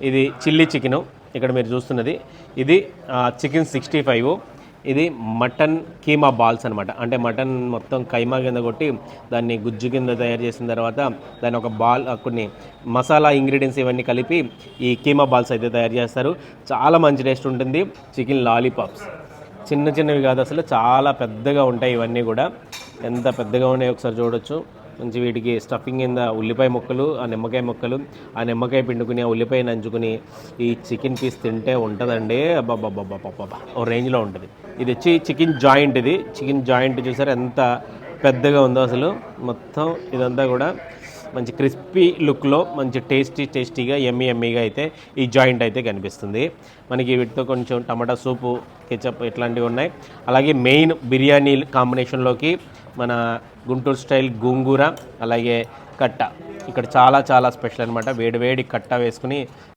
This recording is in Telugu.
ఇది చిల్లీ చికెను ఇక్కడ మీరు చూస్తున్నది. ఇది చికెన్ 65. ఇది మటన్ కీమా బాల్స్ అనమాట. అంటే మటన్ మొత్తం కైమా కింద కొట్టి దాన్ని గుజ్జు కింద తయారు చేసిన తర్వాత దాన్ని ఒక బాల్ కొన్ని మసాలా ఇంగ్రీడియంట్స్ ఇవన్నీ కలిపి ఈ కీమా బాల్స్ అయితే తయారు చేస్తారు. చాలా మంచి టేస్ట్ ఉంటుంది. చికెన్ లాలీపాప్స్ చిన్న చిన్నవి కాదు, అసలు చాలా పెద్దగా ఉంటాయి. ఇవన్నీ కూడా ఎంత పెద్దగా ఉన్నాయో ఒకసారి చూడొచ్చు. మంచి వీటికి స్టఫింగ్ కింద ఉల్లిపాయ ముక్కలు, ఆ నిమ్మకాయ ముక్కలు, ఆ నిమ్మకాయ పిండుకుని ఆ ఉల్లిపాయ నంచుకుని ఈ చికెన్ పీస్ తింటే ఉంటుందండి. అబ్బాబ్బాబ్బాబ్బా ఓ రేంజ్లో ఉంటుంది. ఇది వచ్చి చికెన్ జాయింట్. ఇది చికెన్ జాయింట్ చూసారు ఎంత పెద్దగా ఉందో. అసలు మొత్తం ఇదంతా కూడా మంచి క్రిస్పీ లుక్లో మంచి టేస్టీగా ఎమ్మీగా అయితే ఈ జాయింట్ అయితే కనిపిస్తుంది మనకి. వీటితో కొంచెం టమాటా సూపు, కెచప్ ఇట్లాంటివి ఉన్నాయి. అలాగే మెయిన్ బిర్యానీ కాంబినేషన్లోకి మన గుంటూరు స్టైల్ గోంగూర, అలాగే కట్ట ఇక్కడ చాలా చాలా స్పెషల్ అనమాట. వేడి కట్ట వేసుకుని